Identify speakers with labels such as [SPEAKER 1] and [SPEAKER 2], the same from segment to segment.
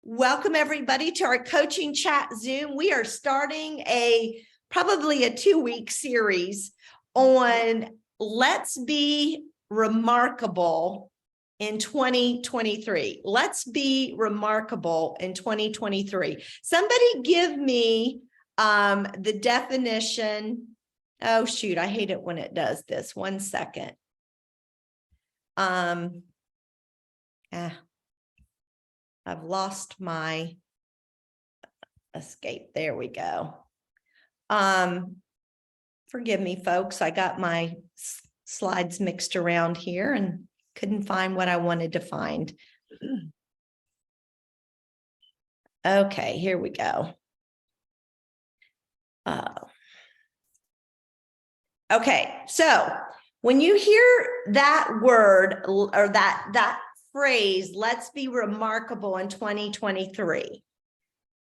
[SPEAKER 1] Welcome everybody to our coaching chat Zoom. We are starting probably a 2-week series on Let's Be Remarkable in 2023. Let's be remarkable in 2023. Somebody give me the definition. Oh shoot, I hate it when it does this. 1 second. I've lost my escape. There we go. Forgive me, folks. I got my slides mixed around here and couldn't find what I wanted to find. Okay, here we go. Okay, so when you hear that word or that phrase, let's be remarkable in 2023.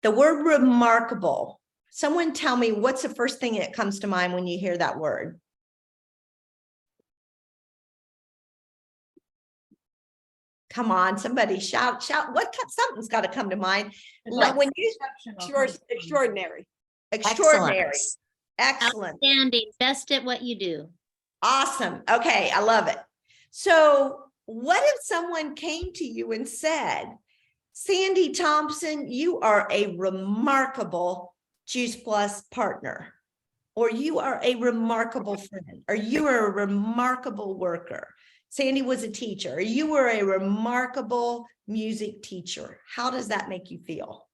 [SPEAKER 1] The word remarkable, someone tell me what's the first thing that comes to mind when you hear that word? Come on, somebody shout. Something's got to come to mind. When you extraordinary. Excellent.
[SPEAKER 2] Outstanding. Best at what you do.
[SPEAKER 1] Awesome. Okay, I love it. So what if someone came to you and said, Sandy Thompson, you are a remarkable Juice Plus partner, or you are a remarkable friend, or you are a remarkable worker. Sandy was a teacher, or you were a remarkable music teacher. How does that make you feel?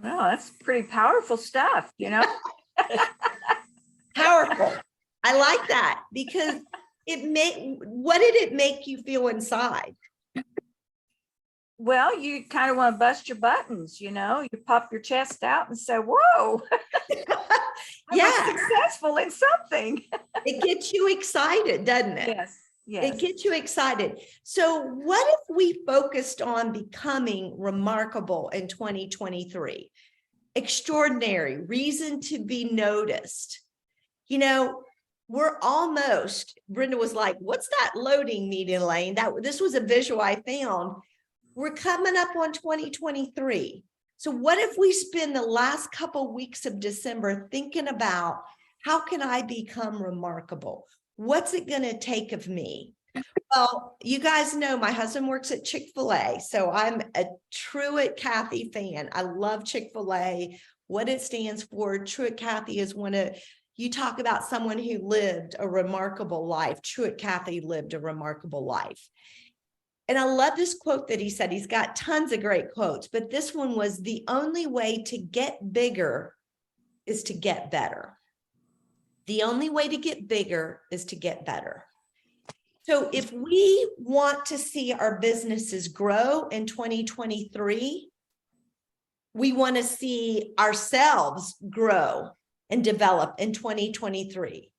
[SPEAKER 3] Well, that's pretty powerful stuff, you know?
[SPEAKER 1] Powerful. I like that because what did it make you feel inside?
[SPEAKER 3] Well, you kind of want to bust your buttons, you know, you pop your chest out and say, whoa,
[SPEAKER 1] Yeah,
[SPEAKER 3] successful in something.
[SPEAKER 1] It gets you excited, doesn't it?
[SPEAKER 3] Yes. Yes.
[SPEAKER 1] It gets you excited. So what if we focused on becoming remarkable in 2023? Extraordinary, reason to be noticed. You know, Brenda was like, what's that loading meeting, Elaine? This was a visual I found. We're coming up on 2023. So what if we spend the last couple weeks of December thinking about how can I become remarkable? What's it going to take of me? Well, you guys know my husband works at Chick-fil-A, so I'm a Truett Cathy fan. I love Chick-fil-A, what it stands for. Truett Cathy is you talk about someone who lived a remarkable life. Truett Cathy lived a remarkable life. And I love this quote that he said. He's got tons of great quotes, but this one was, the only way to get bigger is to get better. The only way to get bigger is to get better. So if we want to see our businesses grow in 2023, we want to see ourselves grow and develop in 2023.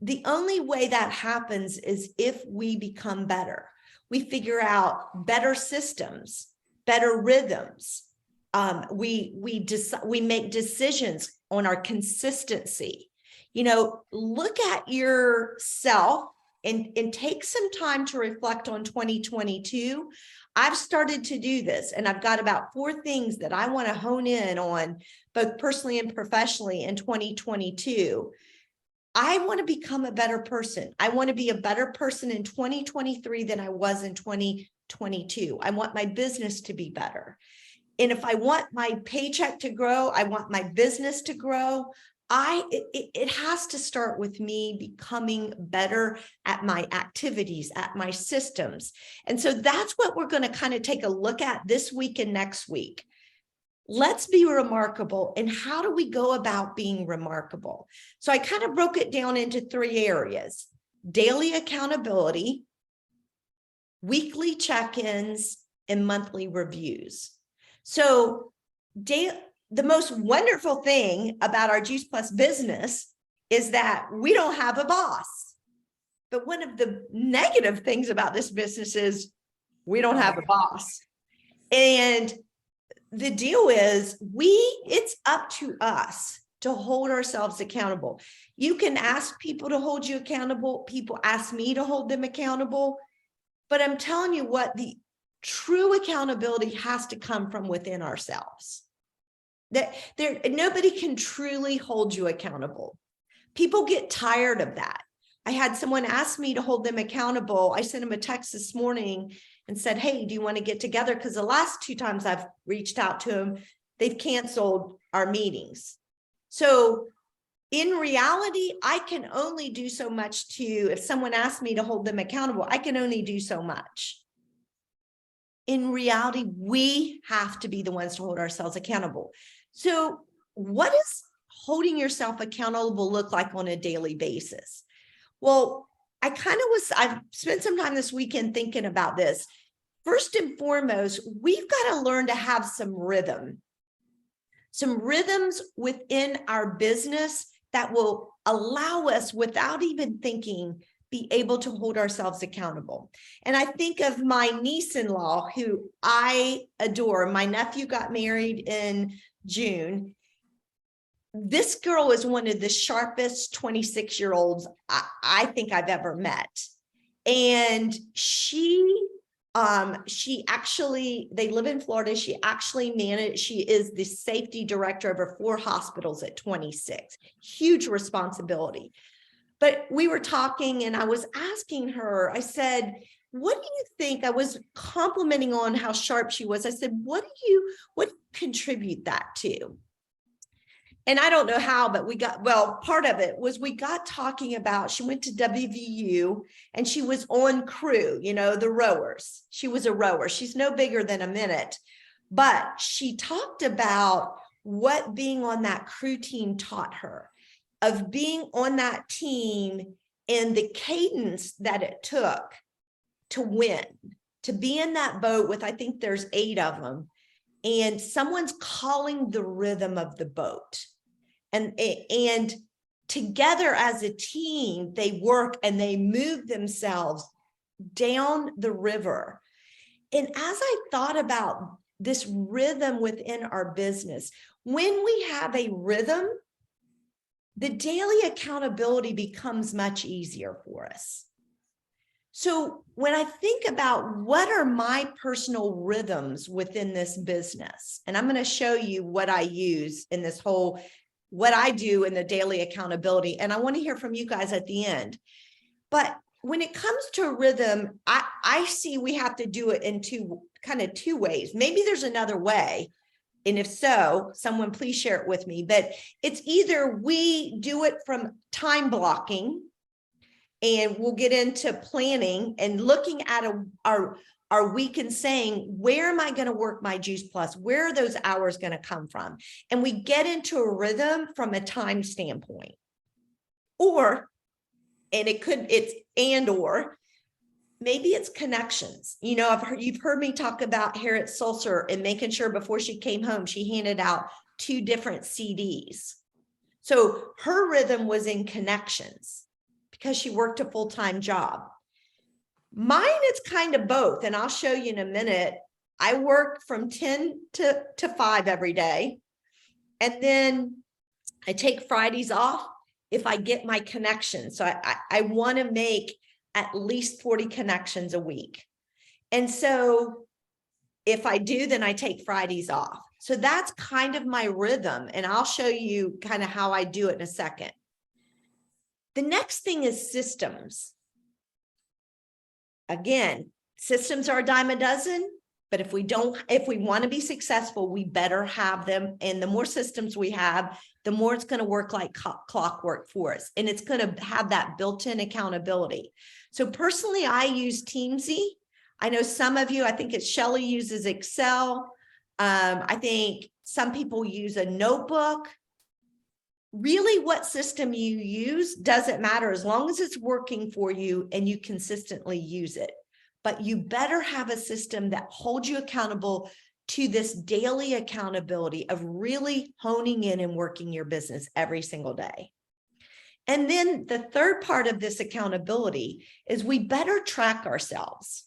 [SPEAKER 1] The only way that happens is if we become better. We figure out better systems, better rhythms. We make decisions on our consistency. You know, look at yourself and take some time to reflect on 2022. I've started to do this, and I've got about 4 things that I want to hone in on, both personally and professionally, in 2022. I want to become a better person. I want to be a better person in 2023 than I was in 2022. I want my business to be better. And if I want my paycheck to grow, I want my business to grow. It has to start with me becoming better at my activities, at my systems. And so that's what we're going to kind of take a look at this week and next week. Let's be remarkable. And how do we go about being remarkable? So I kind of broke it down into 3 areas: daily accountability, weekly check-ins, and monthly reviews. So the most wonderful thing about our Juice Plus business is that we don't have a boss. But one of the negative things about this business is we don't have a boss. And the deal is it's up to us to hold ourselves accountable. You can ask people to hold you accountable. People ask me to hold them accountable. But I'm telling you what, true accountability has to come from within ourselves. That nobody can truly hold you accountable. People get tired of that. I had someone ask me to hold them accountable. I sent them a text this morning and said, hey, do you want to get together? Because the last 2 times I've reached out to them, they've canceled our meetings. So in reality, I can only do so much if someone asks me to hold them accountable, I can only do so much. In reality, we have to be the ones to hold ourselves accountable. So what does holding yourself accountable look like on a daily basis? Well, I've spent some time this weekend thinking about this. First and foremost, we've got to learn to have some rhythms within our business that will allow us, without even thinking, be able to hold ourselves accountable. And I think of my niece-in-law, who I adore. My nephew got married in June. This girl is one of the sharpest 26-year-olds I think I've ever met. And she actually, they live in Florida. She is the safety director over 4 hospitals at 26. Huge responsibility. But we were talking and I was asking her, I said, what do you think? I was complimenting on how sharp she was. I said, what contribute that to? And I don't know how, but part of it was we got talking about, she went to WVU and she was on crew, the rowers. She was a rower. She's no bigger than a minute, but she talked about what being on that crew team taught her, of being on that team and the cadence that it took to win, to be in that boat with, I think there's 8 of them, and someone's calling the rhythm of the boat. And together as a team, they work and they move themselves down the river. And as I thought about this rhythm within our business, when we have a rhythm, the daily accountability becomes much easier for us. So when I think about what are my personal rhythms within this business, and I'm going to show you what I use in this whole, what I do in the daily accountability, and I want to hear from you guys at the end. But when it comes to rhythm, I see we have to do it in two ways. Maybe there's another way. And if so, someone please share it with me. But it's either we do it from time blocking, and we'll get into planning and looking at our week and saying, where am I going to work my Juice Plus? Where are those hours going to come from? And we get into a rhythm from a time standpoint. Or, and maybe it's connections. You've heard me talk about Harriet Sulzer and making sure before she came home, she handed out 2 different CDs. So her rhythm was in connections because she worked a full-time job. Mine, it's kind of both. And I'll show you in a minute. I work from 10 to 5 every day. And then I take Fridays off if I get my connections. So I want to make at least 40 connections a week. And so if I do, then I take Fridays off. So that's kind of my rhythm. And I'll show you kind of how I do it in a second. The next thing is systems. Again, systems are a dime a dozen, but if we want to be successful, we better have them. And the more systems we have, the more it's going to work like clockwork for us. And it's going to have that built-in accountability. So personally, I use Teamsy. I know some of you, I think it's Shelley uses Excel. I think some people use a notebook. Really, what system you use doesn't matter as long as it's working for you and you consistently use it. But you better have a system that holds you accountable to this daily accountability of really honing in and working your business every single day. And then the third part of this accountability is we better track ourselves.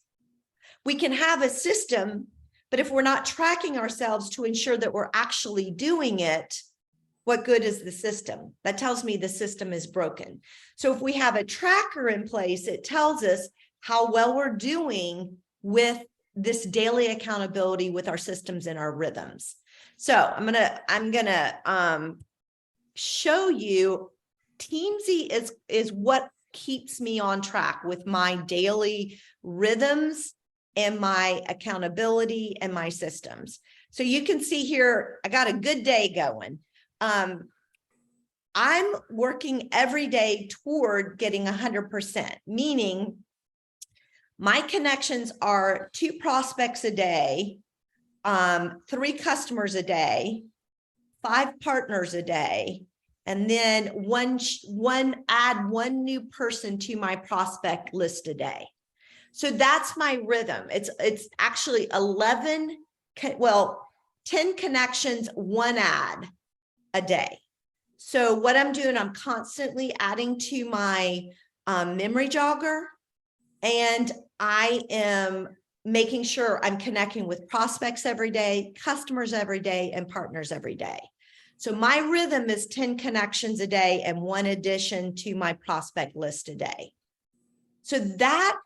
[SPEAKER 1] We can have a system, but if we're not tracking ourselves to ensure that we're actually doing it, what good is the system? That tells me the system is broken. So if we have a tracker in place, it tells us how well we're doing with this daily accountability with our systems and our rhythms. So I'm gonna show you Teamsy is what keeps me on track with my daily rhythms and my accountability and my systems. So you can see here, I got a good day going. I'm working every day toward getting 100%, meaning my connections are 2 prospects a day, 3 customers a day, 5 partners a day, and then add one new person to my prospect list a day. So that's my rhythm. It's actually 10 connections, 1 ad a day. So what I'm doing, I'm constantly adding to my memory jogger, and I am making sure I'm connecting with prospects every day, customers every day, and partners every day. So my rhythm is 10 connections a day and 1 addition to my prospect list a day. So that,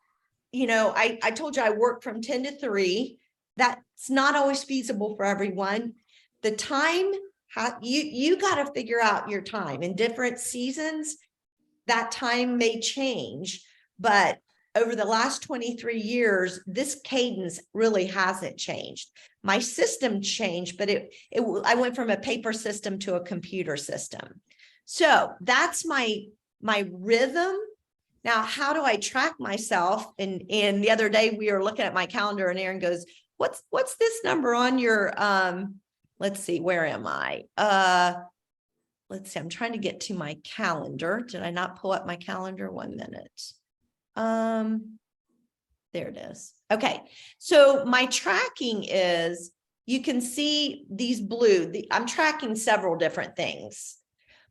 [SPEAKER 1] I told you I work from 10 to 3. That's not always feasible for everyone. The time, you got to figure out your time. In different seasons, that time may change, but over the last 23 years, this cadence really hasn't changed. My system changed, but I went from a paper system to a computer system. So that's my rhythm. Now, how do I track myself? And the other day we were looking at my calendar and Aaron goes, what's this number on your, let's see, where am I? Let's see, I'm trying to get to my calendar. Did I not pull up my calendar? 1 minute. There it is. Okay. So my tracking is, you can see these blue, I'm tracking several different things.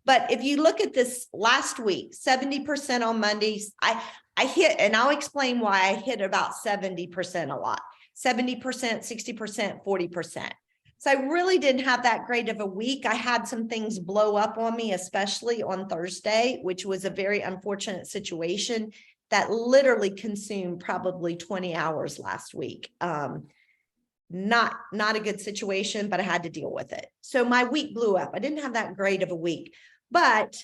[SPEAKER 1] But if you look at this last week, 70% on Mondays, I hit, and I'll explain why I hit about 70% a lot, 70%, 60%, 40%. So I really didn't have that great of a week. I had some things blow up on me, especially on Thursday, which was a very unfortunate situation that literally consumed probably 20 hours last week. Not a good situation, but I had to deal with it. So my week blew up. I didn't have that great of a week, but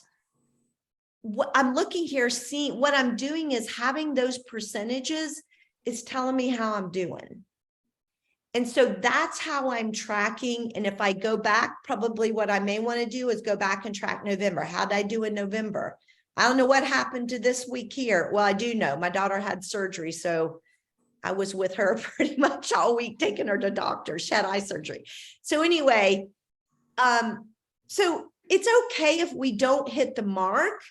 [SPEAKER 1] what I'm looking here, seeing what I'm doing is having those percentages is telling me how I'm doing. And so that's how I'm tracking. And if I go back, probably what I may want to do is go back and track November. How did I do in November? I don't know what happened to this week here. Well, I do know my daughter had surgery, so I was with her pretty much all week, taking her to doctors. She had eye surgery. So anyway, so it's okay if we don't hit the mark,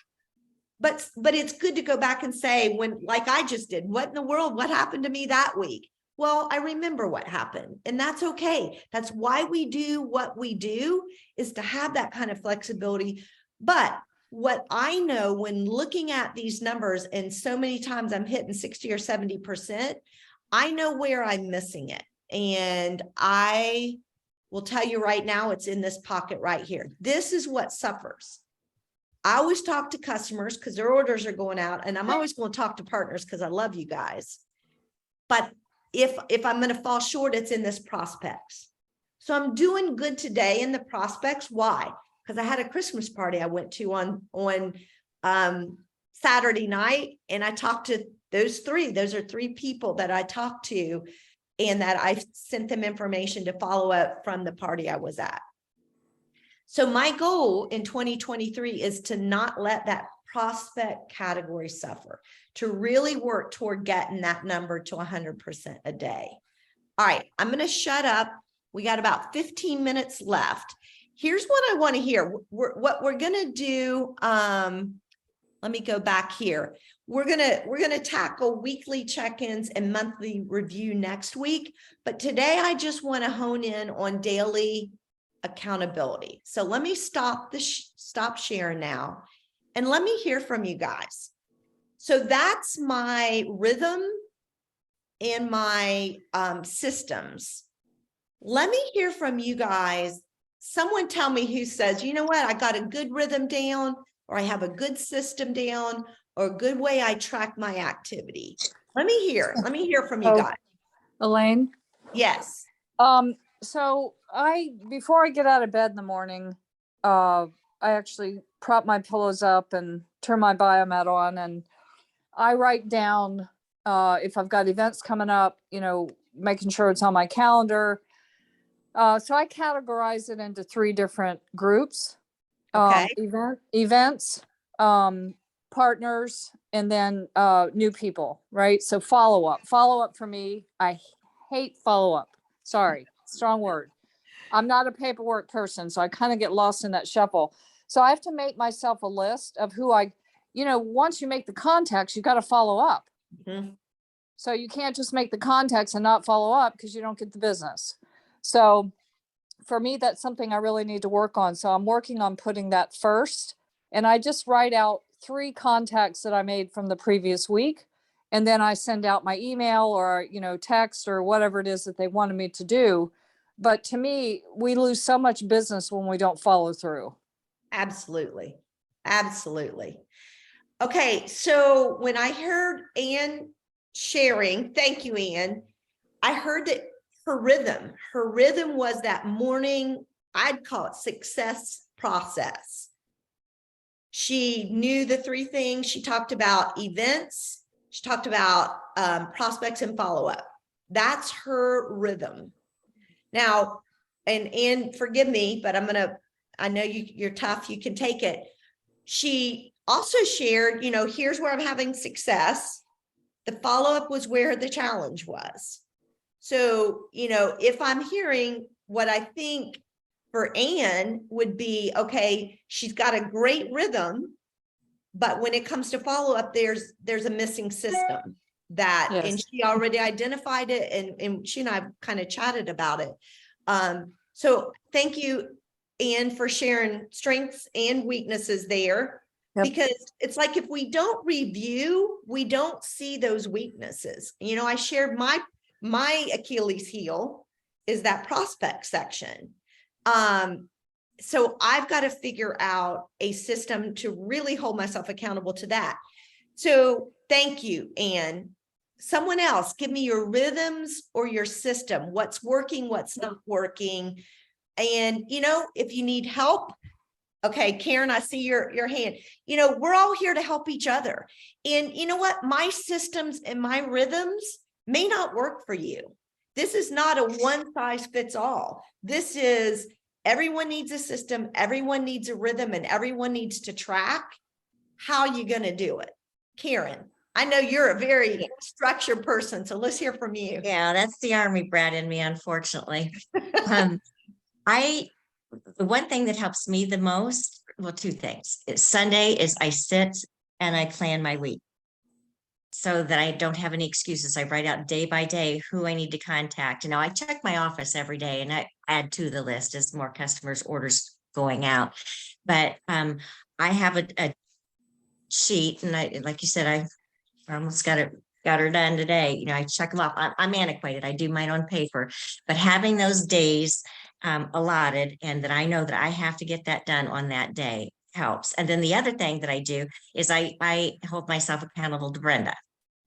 [SPEAKER 1] but it's good to go back and say, when, like I just did, what in the world, what happened to me that week? Well, I remember what happened, and that's okay. That's why we do what we do, is to have that kind of flexibility. But what I know when looking at these numbers, and so many times I'm hitting 60 or 70%, I know where I'm missing it. And I will tell you right now, it's in this pocket right here. This is what suffers. I always talk to customers because their orders are going out, and I'm always going to talk to partners because I love you guys. But if I'm going to fall short, it's in this prospects. So I'm doing good today in the prospects. Why? Because I had a Christmas party I went to on Saturday night, and I talked to those 3. Those are 3 people that I talked to, and that I sent them information to follow up from the party I was at. So my goal in 2023 is to not let that prospect category suffer, to really work toward getting that number to 100% a day. All right, I'm going to shut up. We got about 15 minutes left. Here's what I want to hear. What we're going to do. Let me go back here. We're gonna tackle weekly check-ins and monthly review next week. But today I just want to hone in on daily accountability. So let me stop sharing now, and let me hear from you guys. So that's my rhythm and my systems. Let me hear from you guys. Someone tell me who says, you know what, I got a good rhythm down, or I have a good system down, or a good way I track my activity. Let me hear from you guys.
[SPEAKER 4] Elaine.
[SPEAKER 1] Yes.
[SPEAKER 4] So before I get out of bed in the morning, I actually prop my pillows up and turn my biomet on, and I write down, if I've got events coming up, making sure it's on my calendar. So I categorize it into 3 different groups.
[SPEAKER 1] Okay.
[SPEAKER 4] Events, partners, and then new people, right? So follow up for me. I hate follow up. Sorry, strong word. I'm not a paperwork person, so I kind of get lost in that shuffle. So I have to make myself a list of who once you make the contacts, you got to follow up.
[SPEAKER 1] Mhm.
[SPEAKER 4] So you can't just make the contacts and not follow up because you don't get the business. So for me, that's something I really need to work on. So I'm working on putting that first. And I just write out 3 contacts that I made from the previous week. And then I send out my email or, text or whatever it is that they wanted me to do. But to me, we lose so much business when we don't follow through.
[SPEAKER 1] Absolutely. Absolutely. Okay. So when I heard Ann sharing, thank you, Ann, I heard that her rhythm was that morning, I'd call it success process. She knew the 3 things. She talked about events. She talked about prospects and follow-up. That's her rhythm. Now, and forgive me, but I know you're tough. You can take it. She also shared, here's where I'm having success. The follow-up was where the challenge was. So, if I'm hearing what I think for Ann would be, okay, she's got a great rhythm, but when it comes to follow-up, there's a missing system and
[SPEAKER 4] Yes.
[SPEAKER 1] she already identified it, and she and I kind of chatted about it. So thank you, Ann, for sharing strengths and weaknesses there.
[SPEAKER 4] Yep.
[SPEAKER 1] Because it's like, if we don't review, we don't see those weaknesses. I shared my Achilles heel is that prospect section. So I've got to figure out a system to really hold myself accountable to that. So thank you, Ann. Someone else, give me your rhythms or your system. What's working, what's not working. And, if you need help, okay, Karen, I see your hand. We're all here to help each other. And you know what? My systems and my rhythms may not work for you. This is not a one size fits all. This is everyone needs a system, everyone needs a rhythm, and everyone needs to track. How are you going to do it? Karen, I know you're a very structured person, so let's hear from you.
[SPEAKER 5] Yeah, that's the army brat in me, unfortunately. The one thing that helps me the most, well, 2 things. Sunday is I sit and I plan my week so that I don't have any excuses. I write out day by day who I need to contact. I check my office every day and I add to the list as more customers' orders going out. But I have a sheet, and like you said, I almost got her done today. I check them off. I'm antiquated. I do mine on paper, but having those days allotted, and that I know that I have to get that done on that day helps. And then the other thing that I do is I hold myself accountable to Brenda,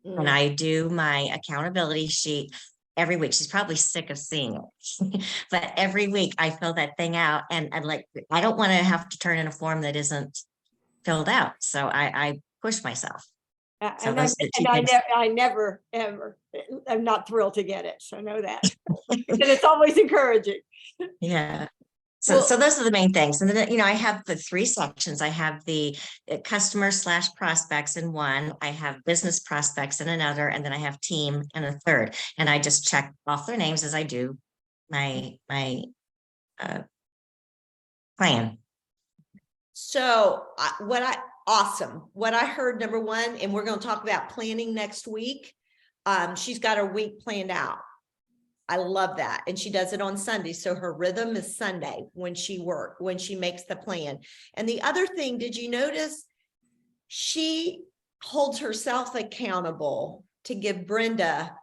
[SPEAKER 5] and I do my accountability sheet every week. She's probably sick of seeing it, but every week I fill that thing out, and I don't want to have to turn in a form that isn't filled out. So I push myself. So
[SPEAKER 6] And
[SPEAKER 5] those are the 2
[SPEAKER 6] I
[SPEAKER 5] things.
[SPEAKER 6] I never, ever, I'm not thrilled to get it. So know that. And it's always encouraging.
[SPEAKER 5] Yeah. So those are the main things. And then, I have the 3 sections. I have the customer / prospects in one, I have business prospects in another, and then I have team in a third. And I just check off their names as I do my plan.
[SPEAKER 1] So awesome. What I heard, number 1, and we're going to talk about planning next week. She's got her week planned out. I love that. And she does it on Sunday. So her rhythm is Sunday when she makes the plan. And the other thing, did you notice she holds herself accountable to give Brenda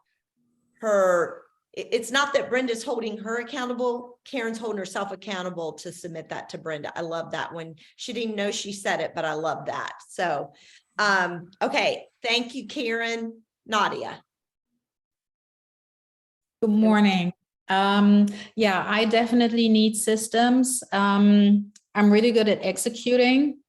[SPEAKER 1] it's not that Brenda's holding her accountable. Karen's holding herself accountable to submit that to Brenda. I love that. When she didn't even know she said it, but I love that. So, okay. Thank you, Karen. Nadia.
[SPEAKER 7] Good morning. Yeah, I definitely need systems. I'm really good at executing.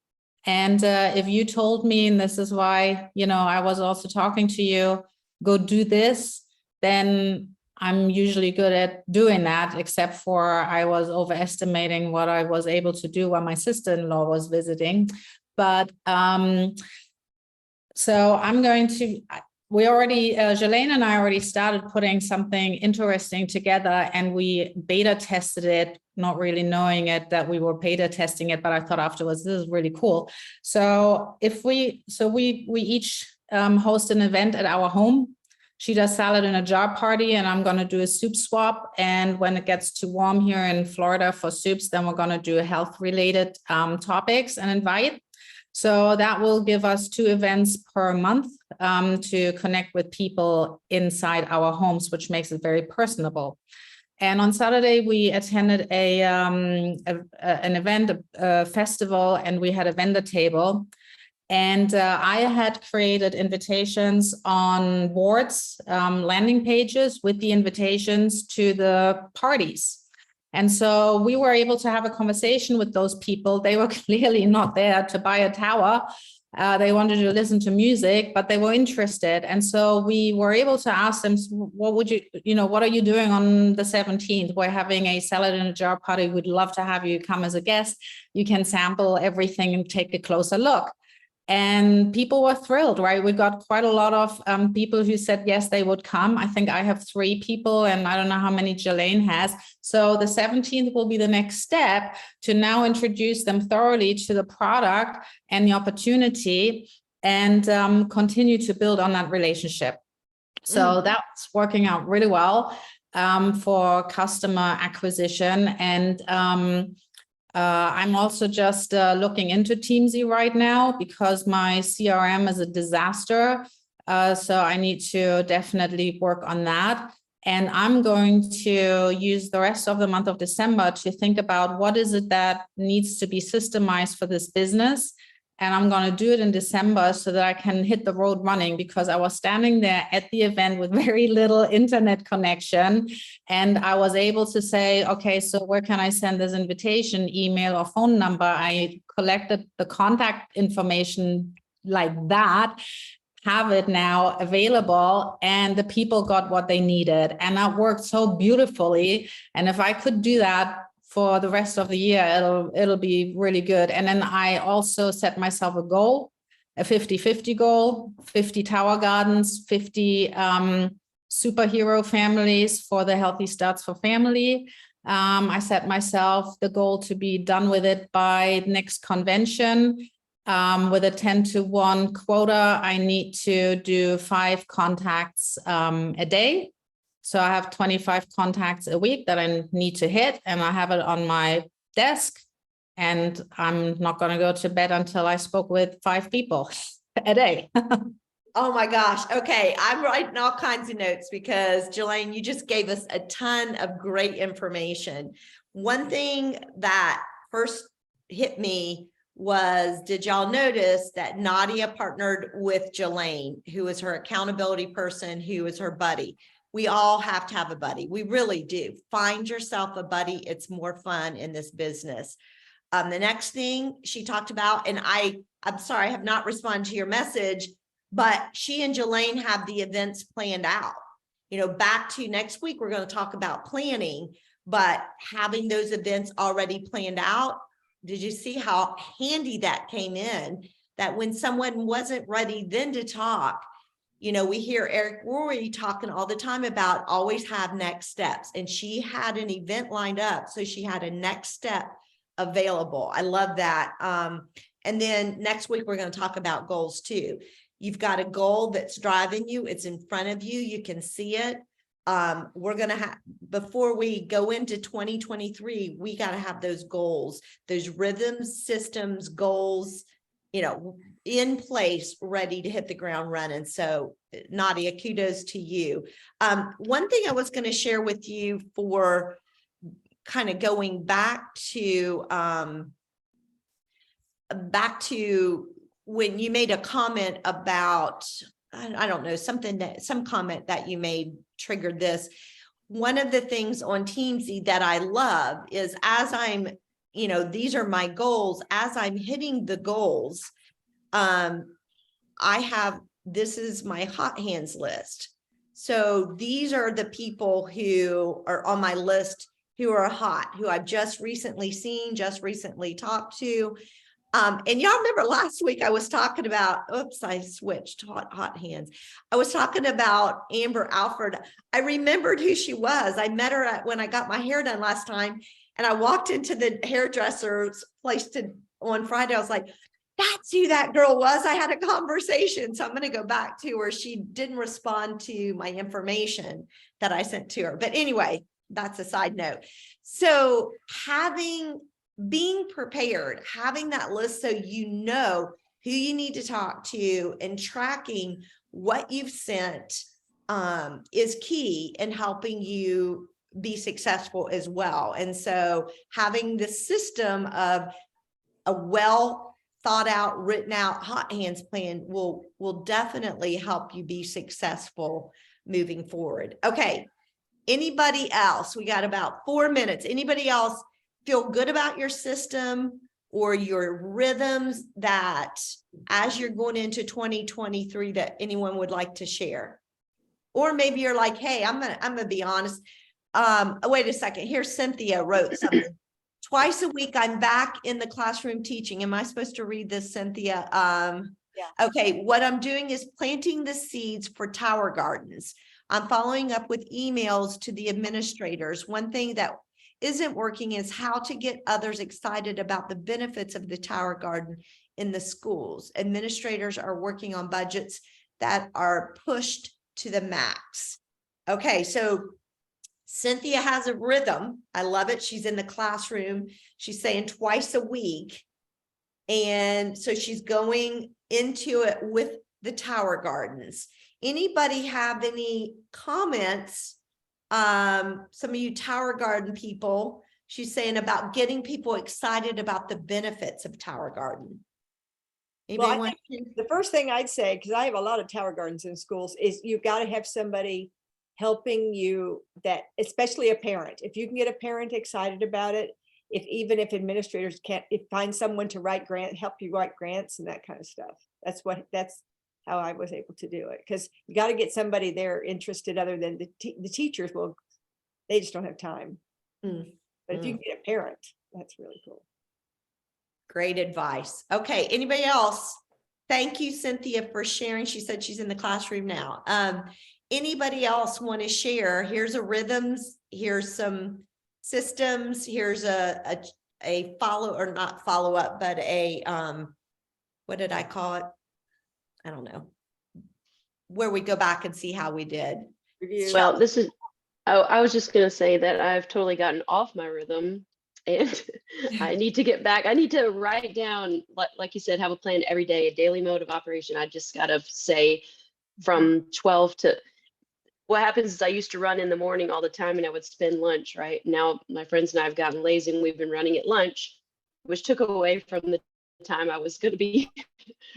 [SPEAKER 7] And if you told me, and this is why, I was also talking to you, go do this, then I'm usually good at doing that, except for I was overestimating what I was able to do while my sister-in-law was visiting. But so I'm going to, Jelaine and I already started putting something interesting together, and we beta tested it, not really knowing it that we were beta testing it, but I thought afterwards, this is really cool. So we each host an event at our home. She does salad in a jar party, and I'm going to do a soup swap. And when it gets too warm here in Florida for soups, then we're going to do health related topics and invite. So that will give us 2 events per month to connect with people inside our homes, which makes it very personable. And on Saturday, we attended an event, a festival, and we had a vendor table. And I had created invitations on boards, landing pages with the invitations to the parties. And so we were able to have a conversation with those people. They were clearly not there to buy a tower. They wanted to listen to music, but they were interested. And so we were able to ask them, what are you doing on the 17th? We're having a salad in a jar party. We'd love to have you come as a guest. You can sample everything and take a closer look. And people were thrilled, right? We got quite a lot of people who said, yes, they would come. I think I have 3 people, and I don't know how many Jelaine has. So the 17th will be the next step to now introduce them thoroughly to the product and the opportunity, and continue to build on that relationship. So that's working out really well for customer acquisition. And I'm also just looking into Teamzy right now because my CRM is a disaster. So I need to definitely work on that. And I'm going to use the rest of the month of December to think about what is it that needs to be systemized for this business. And I'm going to do it in December so that I can hit the road running, because I was standing there at the event with very little internet connection. And I was able to say, okay, so where can I send this invitation, email or phone number? I collected the contact information like that, have it now available, and the people got what they needed. And that worked so beautifully. And if I could do that for the rest of the year, it'll be really good. And then I also set myself a goal, a 50-50 goal, 50 tower gardens, 50 superhero families for the Healthy Starts for Family. I set myself the goal to be done with it by next convention. With a 10-to-1 quota, I need to do 5 contacts a day. So I have 25 contacts a week that I need to hit, and I have it on my desk, and I'm not going to go to bed until I spoke with 5 people a day.
[SPEAKER 1] Oh my gosh. Okay. I'm writing all kinds of notes because Jelaine, you just gave us a ton of great information. One thing that first hit me was, did y'all notice that Nadia partnered with Jelaine, who is her accountability person, who is her buddy? We all have to have a buddy. We really do. Find yourself a buddy. It's more fun in this business. The next thing she talked about, and I'm sorry, I have not responded to your message, but she and Jelaine have the events planned out. Back to next week, we're going to talk about planning, but having those events already planned out. Did you see how handy that came in? That when someone wasn't ready then to talk, we hear Eric Rory talking all the time about always have next steps. And she had an event lined up. So she had a next step available. I love that. And then next week, we're going to talk about goals too. You've got a goal that's driving you. It's in front of you. You can see it. We're going to have, before we go into 2023, we got to have those goals, those rhythms, systems, goals, in place, ready to hit the ground running. So Nadia, kudos to you. One thing I was going to share with you for kind of going back to when you made a comment about, I don't know, some comment that you made triggered this. one of the things on Teamsy that I love is as I'm, these are my goals, as I'm hitting the goals, this is my hot hands list. So these are the people who are on my list who are hot, who I've just recently seen, just recently talked to. And y'all remember last week I was talking about, oops, I switched hot hands. I was talking about Amber Alford. I remembered who she was. I met her when I got my hair done last time. And I walked into the hairdresser's place on Friday. I was like, that's who that girl was. I had a conversation. So I'm going to go back to her. She didn't respond to my information that I sent to her. But anyway, that's a side note. So being prepared, having that list so you know who you need to talk to and tracking what you've sent is key in helping you be successful as well. And so having the system of a well thought out, written out hot hands plan will definitely help you be successful moving forward. Okay. Anybody else? We got about 4 minutes. Anybody else feel good about your system or your rhythms that as you're going into 2023 that anyone would like to share? Or maybe you're like, hey, I'm gonna be honest. Wait a second. Here, Cynthia wrote something. Twice a week, I'm back in the classroom teaching. Am I supposed to read this, Cynthia?
[SPEAKER 6] Yeah.
[SPEAKER 1] Okay, what I'm doing is planting the seeds for tower gardens. I'm following up with emails to the administrators. One thing that isn't working is how to get others excited about the benefits of the tower garden in the schools. Administrators are working on budgets that are pushed to the max. Okay, so Cynthia has a rhythm. I love it. She's in the classroom. She's saying twice a week. And so she's going into it with the tower gardens. Anybody have any comments? Some of you tower garden people, she's saying about getting people excited about the benefits of tower garden.
[SPEAKER 6] Well,
[SPEAKER 1] Anybody
[SPEAKER 6] I think the first thing I'd say, because I have a lot of tower gardens in schools, is you've got to have somebody helping you, that especially a parent. If you can get a parent excited about it, even if administrators can't, find someone to help you write grants and that kind of stuff. That's how I was able to do it, because you got to get somebody there interested other than the teachers. Well, they just don't have time. But if you can get a parent, that's really cool.
[SPEAKER 1] Great advice. Okay, anybody else? Thank you, Cynthia, for sharing. She said she's in the classroom now. Anybody else want to share? Here's a rhythms, here's some systems, here's a follow or not follow up, but a what did I call it? I don't know. Where we go back and see how we did.
[SPEAKER 6] Review.
[SPEAKER 8] Well, I was just going to say that I've totally gotten off my rhythm and I need to get back. I need to write down, like you said, have a plan every day, a daily mode of operation. I just got to say from 12 to, what happens is I used to run in the morning all the time and I would spend lunch, right? Now my friends and I have gotten lazy and we've been running at lunch, which took away from the time I was going to be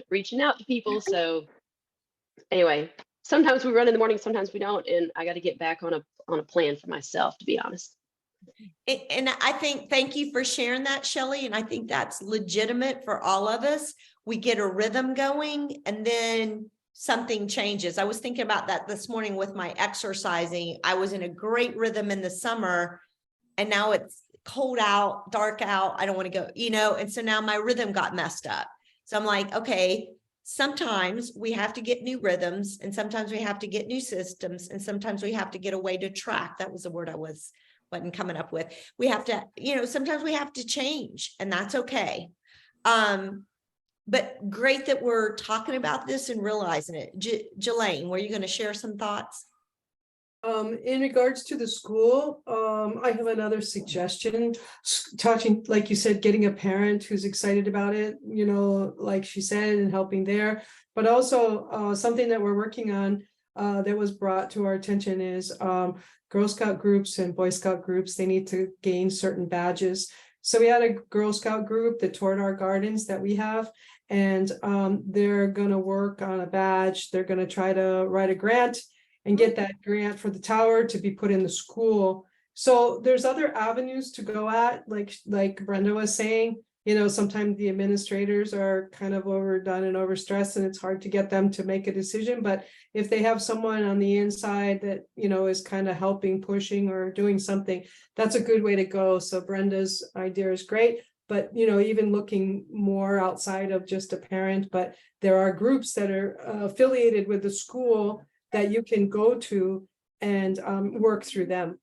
[SPEAKER 8] reaching out to people. So anyway, sometimes we run in the morning, sometimes we don't. And I got to get back on a plan for myself, to be honest.
[SPEAKER 1] And I think, thank you for sharing that, Shelley. And I think that's legitimate for all of us. We get a rhythm going and then something changes. I was thinking about that this morning with my exercising. I was in a great rhythm in the summer and now it's cold out, dark out. I don't want to go, and so now my rhythm got messed up. So I'm like, okay, sometimes we have to get new rhythms and sometimes we have to get new systems and sometimes we have to get a way to track. That was the word I wasn't coming up with. We have to, sometimes we have to change and that's okay. But great that we're talking about this and realizing it. Jelaine, were you going to share some thoughts?
[SPEAKER 9] In regards to the school, I have another suggestion, touching, like you said, getting a parent who's excited about it, like she said, and helping there. But also something that we're working on that was brought to our attention is Girl Scout groups and Boy Scout groups, they need to gain certain badges. So we had a Girl Scout group that toured our gardens that we have, and they're going to work on a badge. They're going to try to write a grant and get that grant for the tower to be put in the school. So there's other avenues to go at, like Brenda was saying, you know, sometimes the administrators are kind of overdone and overstressed, and it's hard to get them to make a decision. But if they have someone on the inside that, you know, is kind of helping, pushing, or doing something, that's a good way to go. So Brenda's idea is great. But, you know, even looking more outside of just a parent, but there are groups that are affiliated with the school that you can go to and work through them.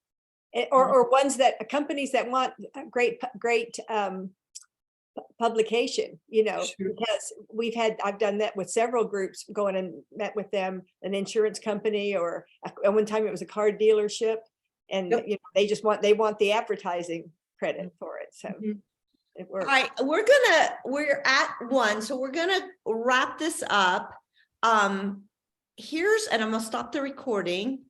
[SPEAKER 6] Or ones that, companies that want a great publication, you know,
[SPEAKER 9] Sure.
[SPEAKER 6] because I've done that with several groups, going and met with them, an insurance company, or at one time it was a car dealership. And,
[SPEAKER 9] Yep.
[SPEAKER 6] you know, they want the advertising credit for it, so.
[SPEAKER 9] Mhm.
[SPEAKER 6] It
[SPEAKER 1] All
[SPEAKER 6] works.
[SPEAKER 1] right, we're at 1, so we're gonna wrap this up. And I'm gonna stop the recording.